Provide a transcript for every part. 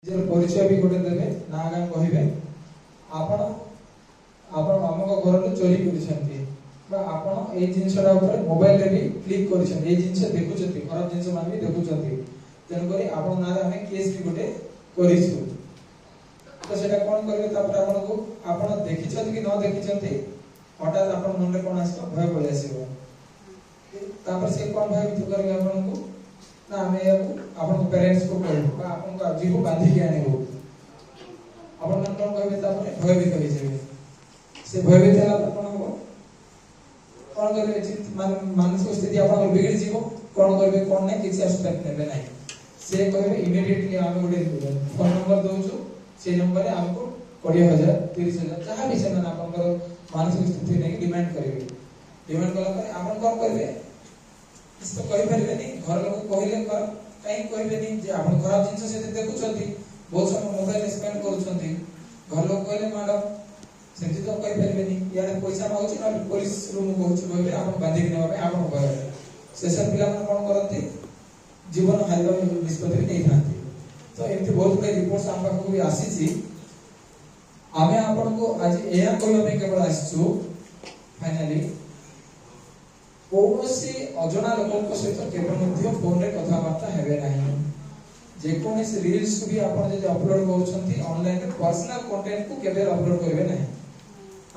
परिचय भी गोटे देवे ना गाँ कहे आपण आपण आमक घर चोरी कर जिनसा मोबाइल रे भी क्लिक कर जिनस देखुं खराब जिनस मान भी देखुं तेणुक आपण ना आम केस भी गोटे करूँ तो सेटा कौन करेंगे आपन को आपन देखी कि न देखी हठात आप मन में कौन आस भय पलि आस से कौन भयभीत करेंगे आपन को ना आम आपन पेरेंट्स को कहू आपन आज को बांधिक आनबू आपन मन कौन कहे भयभीत हो जाए से भयभीत है कौन हम कौन करेंगे मानसिक स्थिति आप बिगड़ी जीव कौन करेंगे कौन ना किसी स्टेप ने ना से कहे इमिडिएटली आम गोटे फोन नंबर दौचु से नंबर हमको 20,000 30,000 जहाँ भी से मानसिक स्थिति नहीं डिमांड करेंगे डिमांड कला पर आपन कौन करेंगे इसको कहि परिबे नहीं घर लोग कहले कहीं कहबे नहीं जे आपन खराब जिंस से देखुछंती बहुत समय मोबाइल स्पेंड करूछंती घर लोग कहले मैडम सेंति तो कहि परिबे नहीं यार पैसा मागुछ ना पुलिस रूम कहूछ कहले आपन बांधी के नेबा आपन भय सेशन पिला मन कोन करंती जीवन हाइबा निष्पत्ति नहीं थांती तो एमती बहुत गुडे रिपोर्ट्स हम पाखु भी आसीची आमे आपन को आज एया कहबा पे केवल आसीछु फाइनली कौनसी अजना लोक सहित केवल फोन रे कथबार्ता हेबे नहीं जेकोसी रील्स भी आपन जे अपलोड करूछंती ऑनलाइन रे पर्सनल कंटेंट को केबे अपलोड करबे नहीं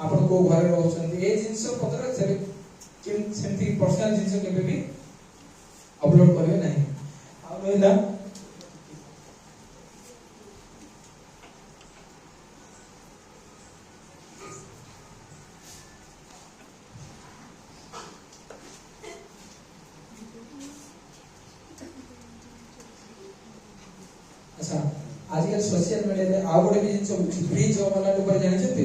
आपन को घर रहउछंती ए जिंस पत्र से सेमती पर्सनल जिंस केबे भी अपलोड करबे नहीं आ महिला अच्छा आजकल सोशल मीडिया रे आ गोटे भी जिंस फ्री जॉब वाला ऊपर जानि छथि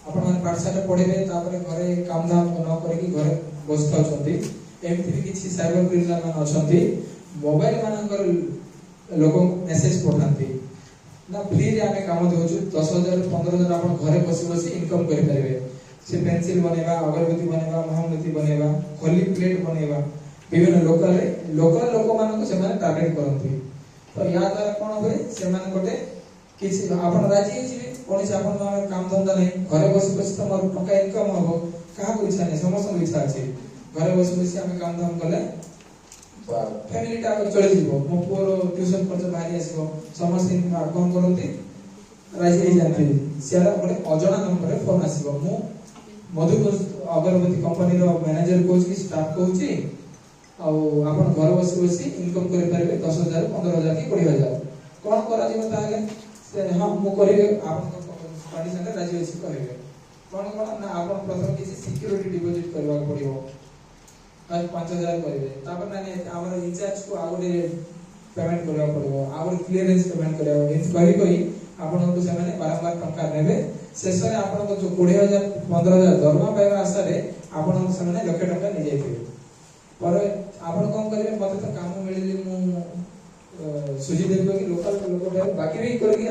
आपण माने पाठशाला पढिबे तापर घरे काम धाम न करे कि घरे बसता छथि एमति भी किछि साइबर क्रिमिनल मान अछथि मोबाइल मानकर लोक मेसेज पठांती ना फ्री रे आमे काम देउछु 10,000 15,000 आपण घरे बसी बसी इनकम करि परिबे से पेंसिल बनेबा अगरबत्ती बनेबा मोमबत्ती बनेबा खोली प्लेट बनेबा विभिन्न लोकल लोक मान को से माने टारगेट करंती तो या द्वारा कौन हुए से मान गोटे किसी आपन राजी हिजिबे कोनी से आपन काम धंधा नहीं घरे बसी बसी तो मोर टका इनकम होबो कहा को इच्छा नहीं समस्त इच्छा अछि घरे बसी बसी हम काम धाम कले फैमिली टा चले जीवो मो पुरो ट्यूशन खर्च बाहरी आसीबो समस्त कौन करंती राजी ही जानती सेरा गोटे अजଣା नंबर रे फोन आसीबो मु मधुपुर अगरबत्ती कंपनी रो मैनेजर कोच की स्टाफ कहूची आपन घर बसी बसी इनकम करे पारे 10,000 15,000 कि 20,000 कोन करा जीव ताले से हां मु करिवे आपन पार्टी संगे राजी अछि कहिवे कोन कोन ना आपन प्रथम किसी सिक्योरिटी डिपॉजिट करबा पड़िबो आज 5,000 करिवे तापर नानी हमर इंचार्ज को आगोरे पेमेंट करबा पड़िबो आगोरे क्लियरेंस पेमेंट करबा एत कहि आपन को से माने बारंबार टंका नेबे शेष रे आपन को जो 20,000 15,000 दरमा पाइबा आशा रे आपन को से माने लाख टंका नि जाइबे पर आपण कौन करिवे मते तो काम मिलिली मु सुजी देबे कि लोकल लोक बाकी भी करके